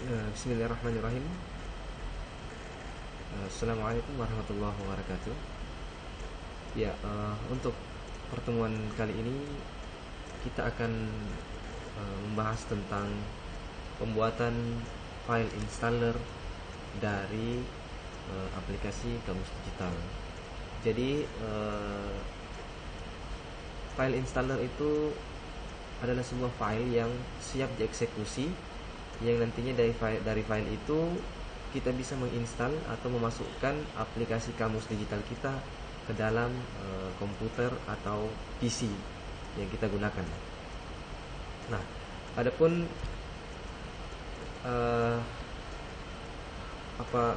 Bismillahirrahmanirrahim. Assalamualaikum warahmatullahi wabarakatuh. Ya, untuk pertemuan kali ini kita akan membahas tentang pembuatan file installer dari aplikasi Kamus Digital. Jadi file installer itu adalah sebuah file yang siap dieksekusi, yang nantinya dari file itu kita bisa menginstal atau memasukkan aplikasi Kamus Digital kita ke dalam komputer atau PC yang kita gunakan. Nah, adapun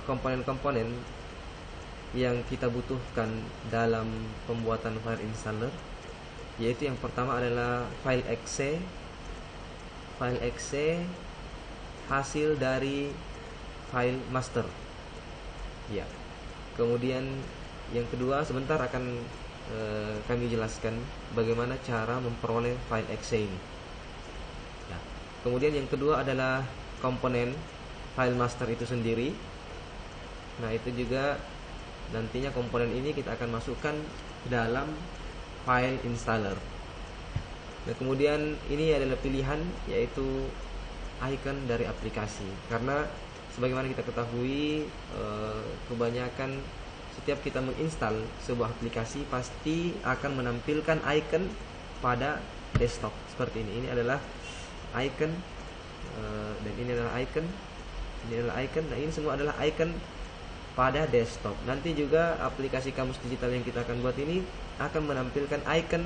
komponen-komponen yang kita butuhkan dalam pembuatan file installer, yaitu yang pertama adalah file exe. File exe hasil dari file master. Ya. Kemudian yang kedua, sebentar akan kami jelaskan bagaimana cara memperoleh file exe ini. Ya. Kemudian yang kedua adalah komponen file master itu sendiri. Nah, itu juga nantinya komponen ini kita akan masukkan ke dalam file installer. Nah, kemudian ini adalah pilihan, yaitu icon dari aplikasi. Karena sebagaimana kita ketahui, kebanyakan setiap kita menginstal sebuah aplikasi pasti akan menampilkan icon pada desktop seperti ini. Ini adalah icon, dan ini adalah icon, ini adalah icon, dan ini semua adalah icon pada desktop. Nanti juga aplikasi Kamus Digital yang kita akan buat ini akan menampilkan icon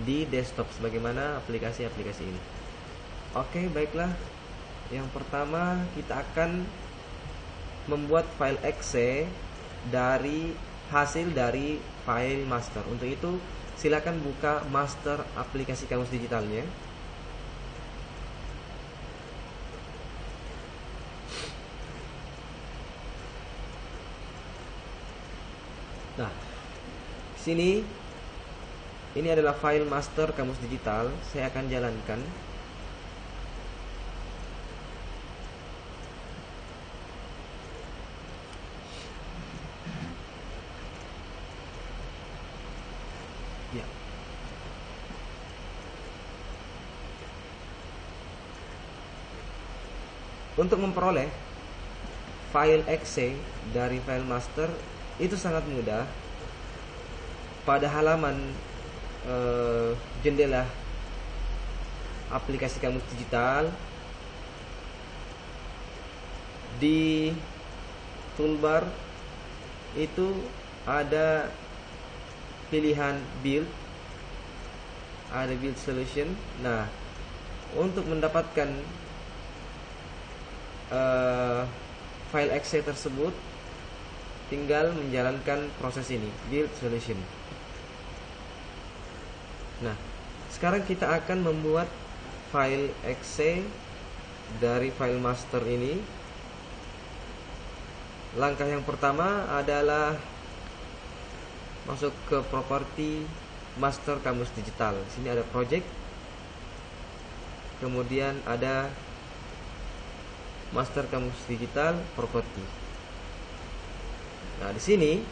di desktop sebagaimana aplikasi-aplikasi ini. Oke, baiklah. Yang pertama kita akan membuat file exe dari hasil dari file master. Untuk itu silakan buka master aplikasi Kamus Digitalnya. Nah, sini ini adalah file master Kamus Digital. Saya akan jalankan. Ya. Untuk memperoleh file exe dari file master itu sangat mudah. Pada halaman jendela aplikasi Kamus Digital, di toolbar itu ada pilihan build, ada build solution. Nah, untuk mendapatkan file exe tersebut, tinggal menjalankan proses ini, build solution. Nah, sekarang kita akan membuat file exe dari file master ini. Langkah yang pertama adalah masuk ke properti master Kamus Digital. Sini ada project, kemudian ada master Kamus Digital property. Nah, di sini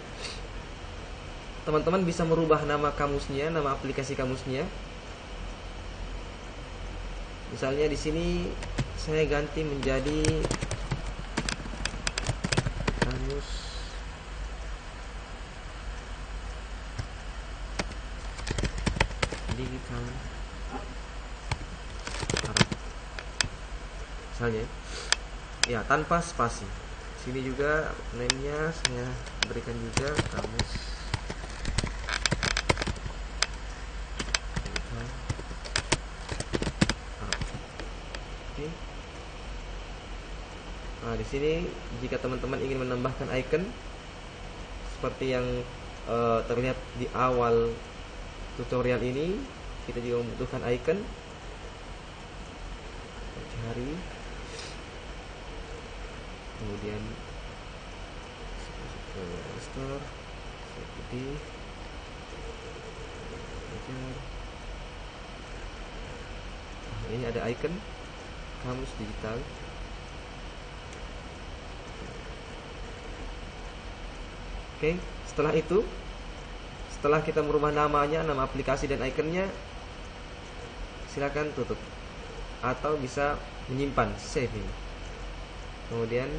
teman-teman bisa merubah nama kamusnya, nama aplikasi kamusnya. Misalnya di sini saya ganti menjadi Kamus Digital. Misalnya, ya, tanpa spasi. Sini juga name-nya saya berikan juga Kamus. Nah, di sini jika teman-teman ingin menambahkan icon seperti yang terlihat di awal tutorial ini, kita juga membutuhkan icon. Cari, kemudian ke store, seperti ini ada icon Kamus Digital. Oke, setelah kita merubah namanya, nama aplikasi dan ikonnya, silakan tutup atau bisa menyimpan, save ini. Kemudian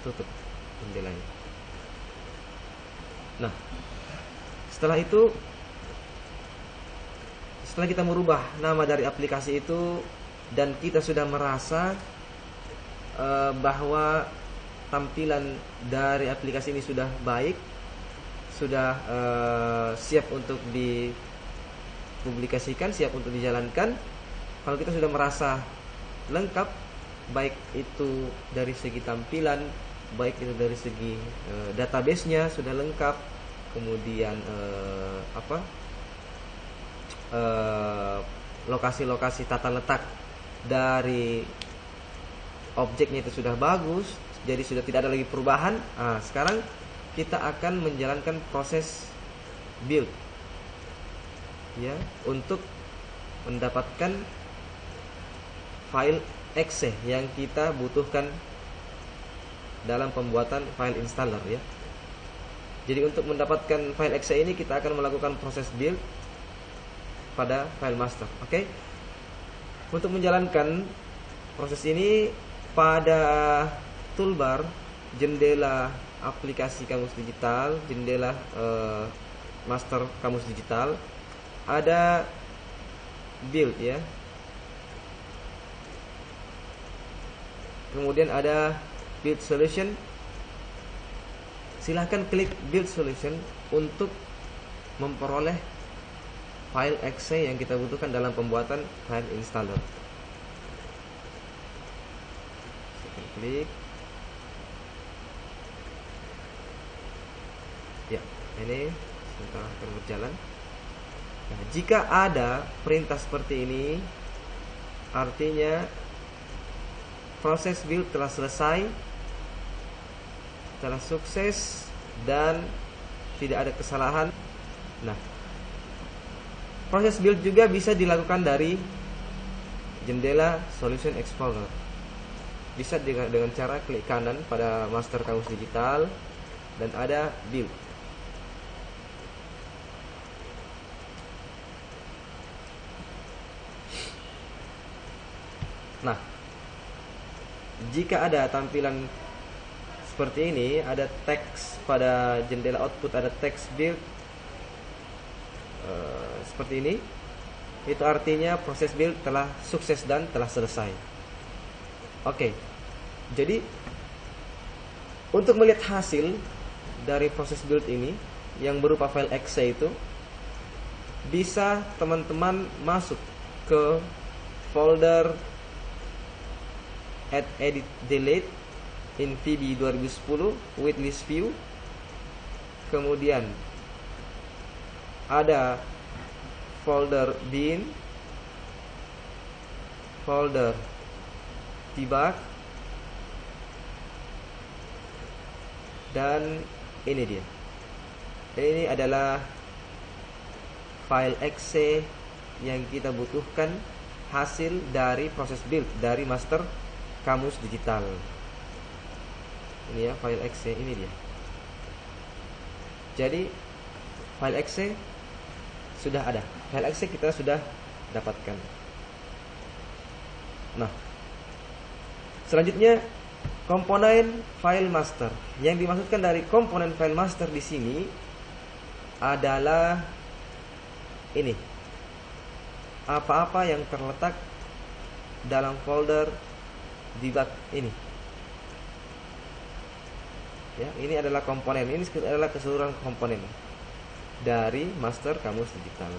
tutup jendelanya. Nah, setelah kita merubah nama dari aplikasi itu dan kita sudah merasa bahwa tampilan dari aplikasi ini sudah baik, sudah siap untuk dipublikasikan, siap untuk dijalankan. Kalau kita sudah merasa lengkap, baik itu dari segi tampilan, baik itu dari segi database-nya sudah lengkap, kemudian lokasi-lokasi tata letak dari objeknya itu sudah bagus, jadi sudah tidak ada lagi perubahan. Nah, sekarang kita akan menjalankan proses build, ya, untuk mendapatkan file exe yang kita butuhkan dalam pembuatan file installer, ya. Jadi untuk mendapatkan file exe ini kita akan melakukan proses build pada file master. Oke. Untuk menjalankan proses ini, pada toolbar jendela aplikasi Kamus Digital, jendela master Kamus Digital, ada build, ya. Kemudian ada build solution. Silahkan klik build solution untuk memperoleh file exe yang kita butuhkan dalam pembuatan file installer. Silahkan klik. Ya, ini sebentar akan berjalan. Nah, jika ada perintah seperti ini, artinya proses build telah selesai, telah sukses, dan tidak ada kesalahan. Nah, proses build juga bisa dilakukan dari jendela Solution Explorer. Bisa dengan cara klik kanan pada master Kamus Digital dan ada build. Nah, jika ada tampilan seperti ini, ada teks pada jendela output, ada teks build seperti ini, itu artinya proses build telah sukses dan telah selesai. Oke, jadi untuk melihat hasil dari proses build ini yang berupa file exe itu, bisa teman-teman masuk ke folder add edit delete in VB 2010 with list view. Kemudian ada folder bin, folder debug, dan ini dia. Ini adalah file exe yang kita butuhkan, hasil dari proses build dari master Kamus Digital. Ini ya file exe, ini dia. Jadi file exe sudah ada, file exe kita sudah dapatkan. Nah, selanjutnya komponen file master. Yang dimaksudkan dari komponen file master di sini adalah ini, apa-apa yang terletak dalam folder debug ini. Ya, ini adalah komponen. Ini adalah keseluruhan komponen dari master Kamus Digital.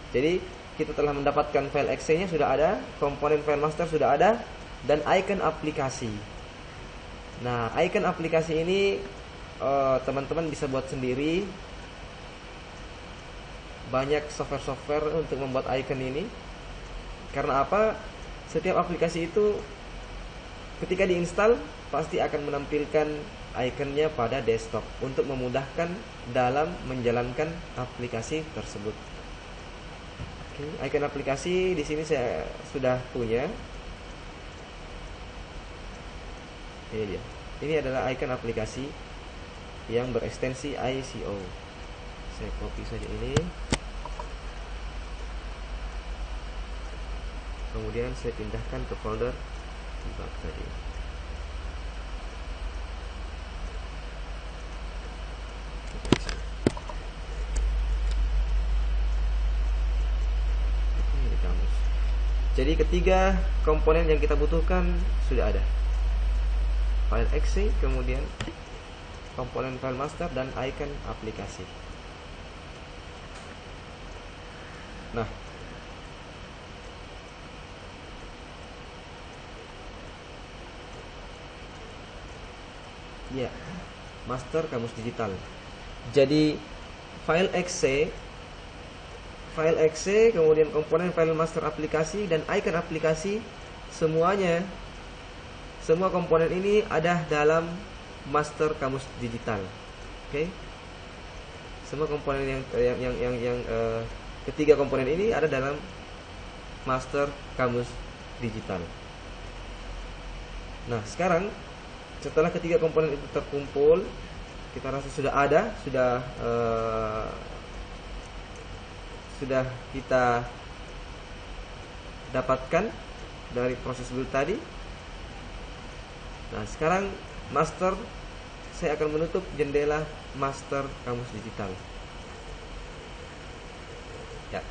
Jadi kita telah mendapatkan file exe-nya sudah ada, komponen file master sudah ada, dan icon aplikasi. Nah, icon aplikasi ini teman-teman bisa buat sendiri. Banyak software-software untuk membuat icon ini. Karena apa? Setiap aplikasi itu ketika diinstal pasti akan menampilkan ikonnya pada desktop untuk memudahkan dalam menjalankan aplikasi tersebut. Oke, icon aplikasi di sini saya sudah punya. Ini dia. Ini adalah icon aplikasi yang berekstensi ICO. Saya copy saja ini, kemudian saya pindahkan ke folder debug tadi. Jadi ketiga komponen yang kita butuhkan sudah ada. File exe, kemudian komponen file master dan icon aplikasi. Nah, ya, master kamus digital. Jadi file exe, kemudian komponen file master aplikasi dan icon aplikasi, semua komponen ini ada dalam master kamus digital. Oke. Semua komponen yang ketiga komponen ini ada dalam master kamus digital. Nah, sekarang setelah ketiga komponen itu terkumpul, kita rasa sudah ada, sudah kita dapatkan dari proses build tadi. Nah, sekarang master, saya akan menutup jendela master kamus digital. Ya.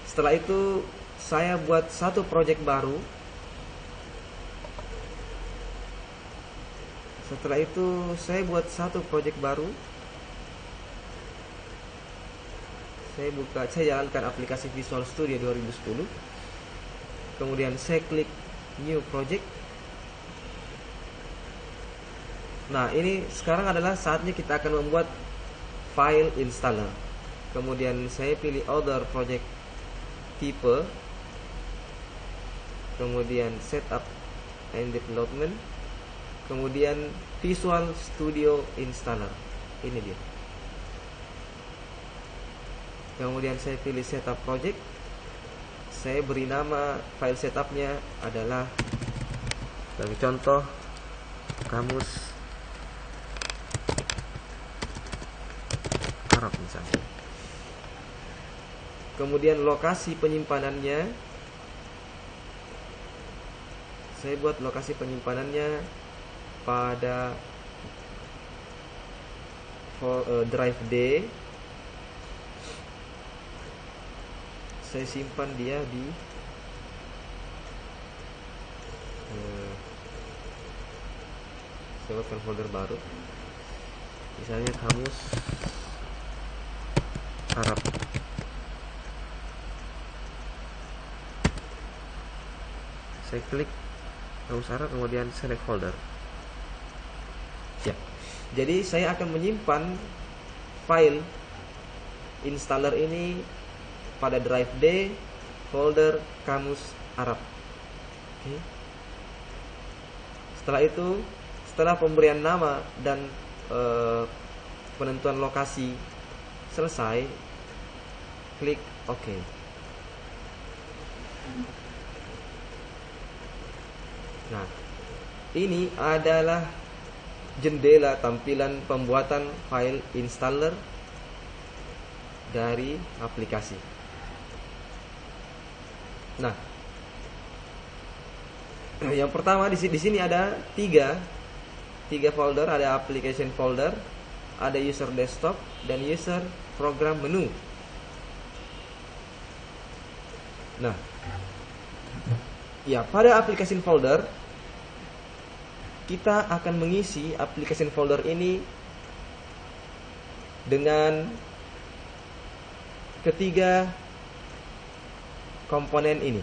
Setelah itu saya buat satu project baru. Saya jalankan aplikasi Visual Studio 2010. Kemudian saya klik New Project. Nah, ini sekarang adalah saatnya kita akan membuat file installer. Kemudian saya pilih Other Project Type. Kemudian Setup and Development. Kemudian Visual Studio Installer. Ini dia. Kemudian saya pilih setup project. Saya beri nama file setupnya adalah, sebagai contoh, kamus Arab misalnya. Kemudian lokasi penyimpanannya, saya buat lokasi penyimpanannya pada drive D. Saya simpan dia di saya buatkan folder baru, misalnya kamus Arab. Saya klik kamus Arab, kemudian select folder. Ya. Jadi saya akan menyimpan file installer ini pada drive D, folder kamus Arab. Oke. Setelah itu, setelah pemberian nama dan penentuan lokasi selesai, klik OK. Nah, ini adalah jendela tampilan pembuatan file installer dari aplikasi. Nah, yang pertama di sini ada tiga folder, ada application folder, ada user desktop, dan user program menu. Nah, ya, pada application folder kita akan mengisi application folder ini dengan ketiga komponen ini.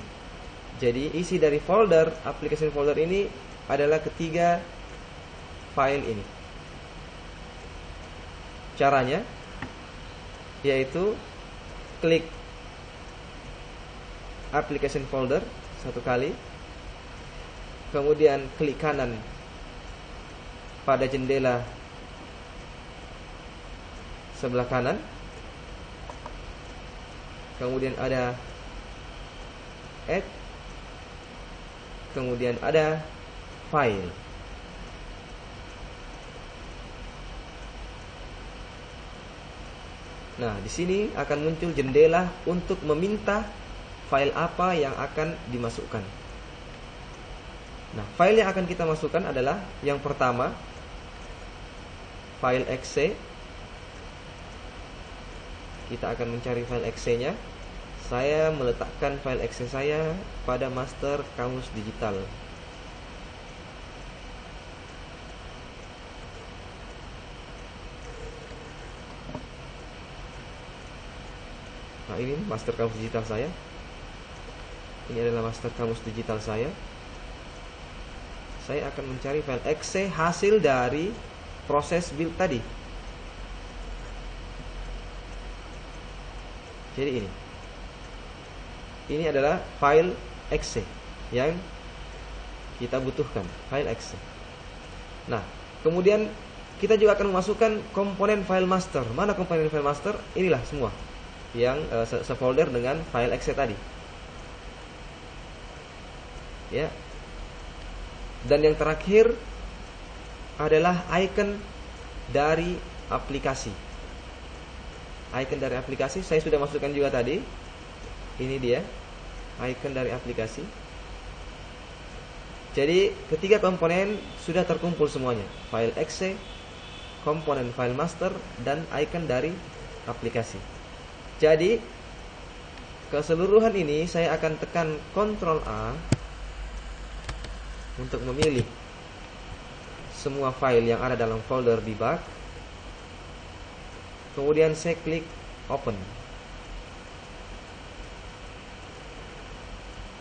Jadi isi dari folder application folder ini adalah ketiga file ini. Caranya yaitu klik application folder satu kali, kemudian klik kanan pada jendela sebelah kanan, kemudian ada add, kemudian ada file. Nah, di sini akan muncul jendela untuk meminta file apa yang akan dimasukkan. Nah, file yang akan kita masukkan adalah yang pertama, file exe. Kita akan mencari file exe-nya. Saya meletakkan file exe saya pada master kamus digital. Nah, ini master kamus digital saya. Ini adalah master kamus digital saya. Saya akan mencari file exe hasil dari proses build tadi. Jadi ini adalah file exe yang kita butuhkan, file exe. Nah, kemudian kita juga akan memasukkan komponen file master. Mana komponen file master? Inilah semua yang sefolder dengan file exe tadi. Ya. Dan yang terakhir adalah icon dari aplikasi. Icon dari aplikasi saya sudah masukkan juga tadi. Ini dia, icon dari aplikasi. Jadi ketiga komponen sudah terkumpul semuanya. File exe, komponen file master, dan icon dari aplikasi. Jadi keseluruhan ini saya akan tekan Ctrl A untuk memilih semua file yang ada dalam folder debug. Kemudian saya klik open.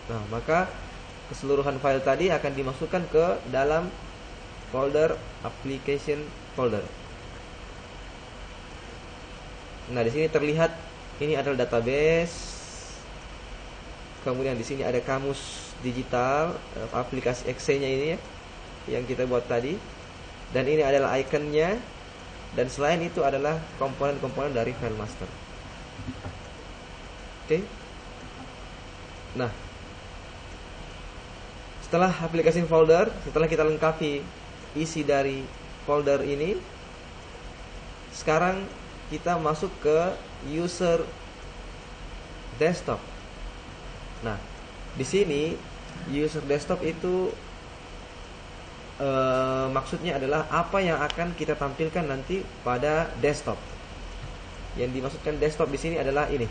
Nah, maka keseluruhan file tadi akan dimasukkan ke dalam folder application folder. Nah, di sini terlihat ini adalah database. Kemudian di sini ada kamus digital, aplikasi exe-nya ini ya, yang kita buat tadi. Dan ini adalah ikonnya. Dan selain itu adalah komponen-komponen dari file master. Oke. Nah, setelah application folder, setelah kita lengkapi isi dari folder ini, sekarang kita masuk ke user desktop. Nah, di sini user desktop itu maksudnya adalah apa yang akan kita tampilkan nanti pada desktop. Yang dimaksudkan desktop di sini adalah ini,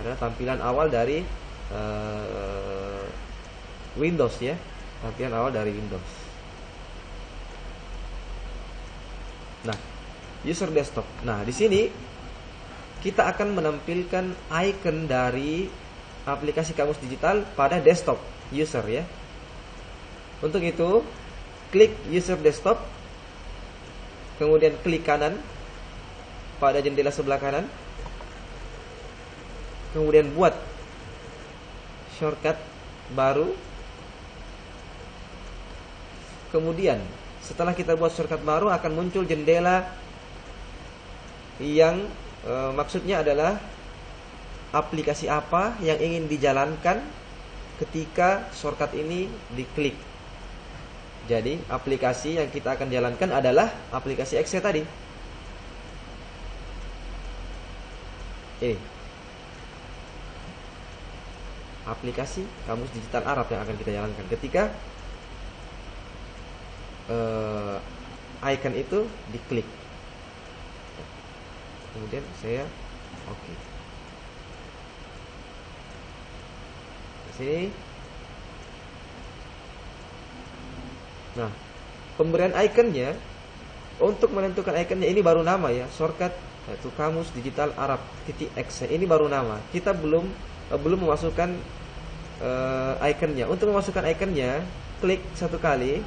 adalah tampilan awal dari Windows ya, tampilan awal dari Windows. Nah, user desktop. Nah, di sini kita akan menampilkan icon dari aplikasi kamus digital pada desktop user ya. Untuk itu, klik user desktop, kemudian klik kanan pada jendela sebelah kanan, kemudian buat shortcut baru. Kemudian setelah kita buat shortcut baru akan muncul jendela yang maksudnya adalah aplikasi apa yang ingin dijalankan ketika shortcut ini diklik. Jadi aplikasi yang kita akan jalankan adalah aplikasi exe tadi. Ini aplikasi kamus digital Arab yang akan kita jalankan ketika icon itu diklik. Kemudian saya oke. Sini. Nah, pemberian ikonnya, untuk menentukan ikonnya ini baru nama ya, shortcut yaitu kamus digital Arab .exe. Ini baru nama. Kita belum memasukkan ikonnya. Untuk memasukkan ikonnya, klik satu kali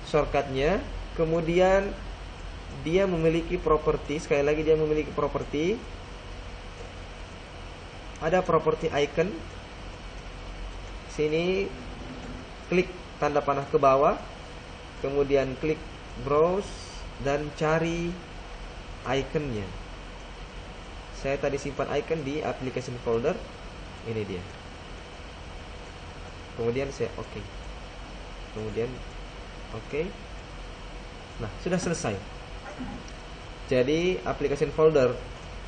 shortcutnya, kemudian dia memiliki properti. Sekali lagi dia memiliki properti. Ada properti icon. Sini klik tanda panah ke bawah, kemudian klik browse dan cari ikonnya. Saya tadi simpan icon di application folder. Ini dia. Kemudian saya oke. Kemudian oke. Nah, sudah selesai. Jadi application folder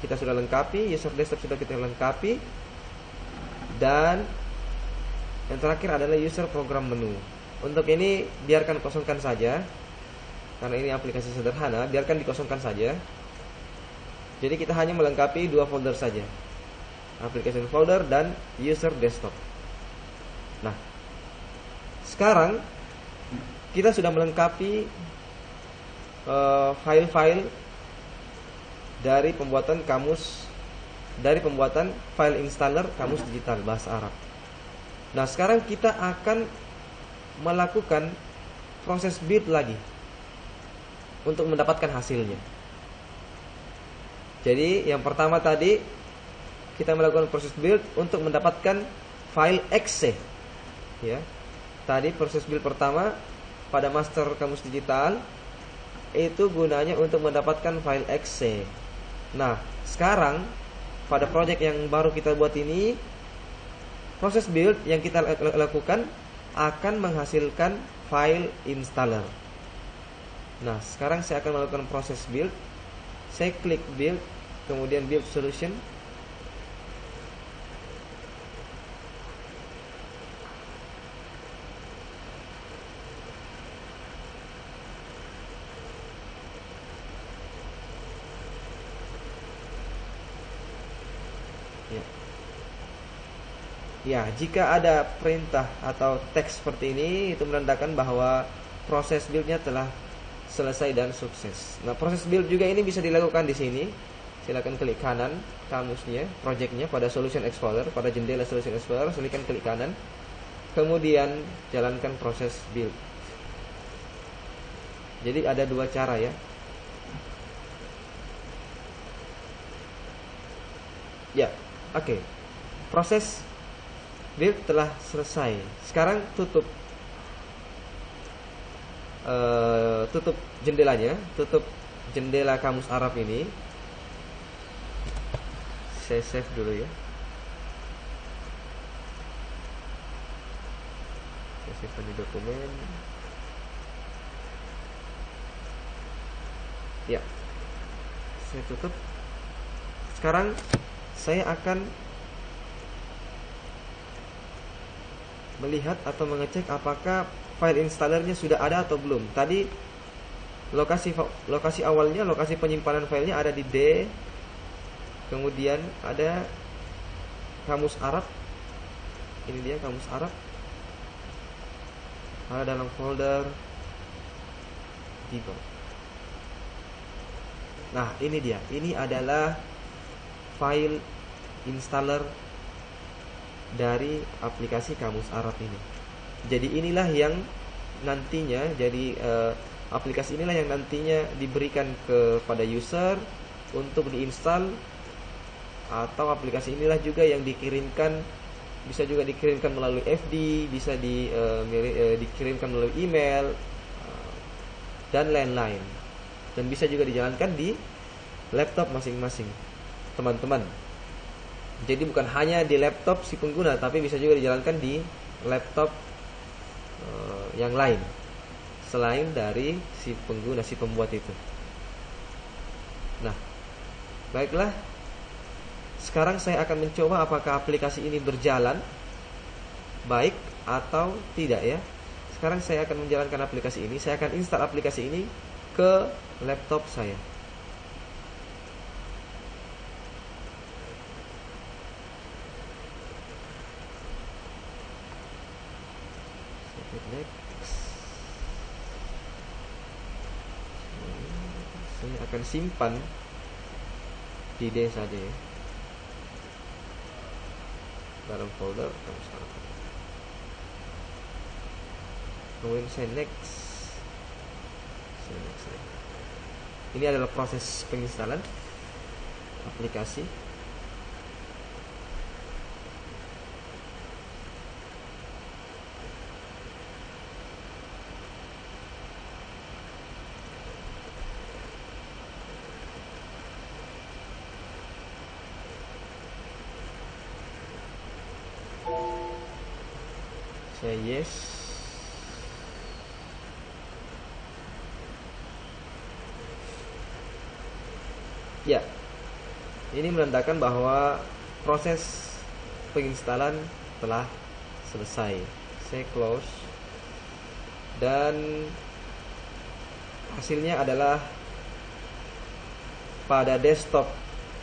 kita sudah lengkapi, user desktop sudah kita lengkapi, dan yang terakhir adalah user program menu. Untuk ini biarkan kosongkan saja, karena ini aplikasi sederhana, biarkan dikosongkan saja. Jadi kita hanya melengkapi dua folder saja, application folder dan user desktop. Nah, sekarang kita sudah melengkapi file-file dari pembuatan kamus, dari pembuatan file installer kamus digital bahasa Arab. Nah, sekarang kita akan melakukan proses build lagi untuk mendapatkan hasilnya. Jadi yang pertama tadi kita melakukan proses build untuk mendapatkan file exe, ya. Tadi proses build pertama pada master kamus digital itu gunanya untuk mendapatkan file exe. Nah, sekarang pada project yang baru kita buat ini, proses build yang kita lakukan akan menghasilkan file installer. Nah, sekarang saya akan melakukan proses build. Saya klik build, kemudian build solution. Ya, jika ada perintah atau teks seperti ini, itu menandakan bahwa proses build-nya telah selesai dan sukses. Nah, proses build juga ini bisa dilakukan di sini. Silakan klik kanan kamusnya, projectnya pada Solution Explorer, pada jendela Solution Explorer, silakan klik kanan. Kemudian jalankan proses build. Jadi ada dua cara ya. Ya, oke. Proses build telah selesai. Sekarang tutup jendelanya, tutup jendela kamus Arab ini. Saya save dulu ya. Saya simpan di dokumen. Ya, saya tutup. Sekarang saya akan melihat atau mengecek apakah file installernya sudah ada atau belum. Tadi lokasi awalnya, lokasi penyimpanan filenya ada di D. Kemudian ada kamus Arab. Ini dia kamus Arab. Ada dalam folder debug. Nah, ini dia. Ini adalah file installer dari aplikasi kamus Arab ini. Jadi inilah yang nantinya aplikasi inilah yang nantinya diberikan kepada user untuk diinstal, atau aplikasi inilah juga yang dikirimkan, bisa juga dikirimkan melalui FD, bisa dikirimkan melalui email dan lain-lain, dan bisa juga dijalankan di laptop masing-masing teman-teman. Jadi bukan hanya di laptop si pengguna, tapi bisa juga dijalankan di laptop yang lain selain dari si pengguna, si pembuat itu. Nah, baiklah. Sekarang saya akan mencoba apakah aplikasi ini berjalan baik atau tidak ya. Sekarang saya akan menjalankan aplikasi ini. Saya akan install aplikasi ini ke laptop saya. Saya akan simpan di D saja ya, dalam folder kamus Arab. Kemudian saya next. Ini adalah proses penginstalan aplikasi. Saya yes. Ya, ini menandakan bahwa proses penginstalan telah selesai. Saya close, dan hasilnya adalah pada desktop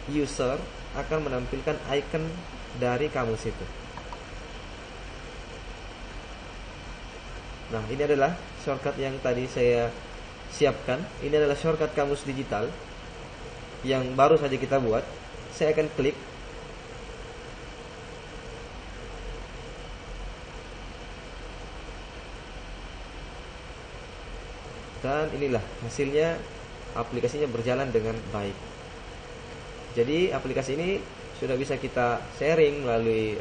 user akan menampilkan icon dari kamus itu. Nah, ini adalah shortcut yang tadi saya siapkan. Ini adalah shortcut kamus digital yang baru saja kita buat. Saya akan klik. Dan inilah hasilnya, aplikasinya berjalan dengan baik. Jadi aplikasi ini sudah bisa kita sharing melalui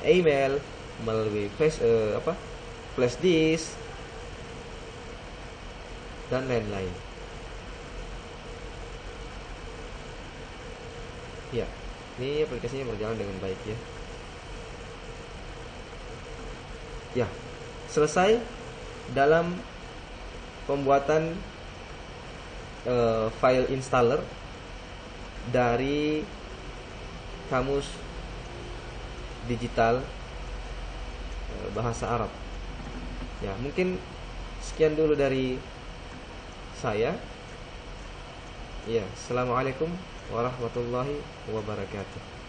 email, melalui flash disk, dan lain-lain. Ya, ini aplikasinya berjalan dengan baik ya. Ya, selesai dalam pembuatan file installer dari kamus digital bahasa Arab. Ya, mungkin sekian dulu dari saya. Ya, assalamualaikum warahmatullahi wabarakatuh.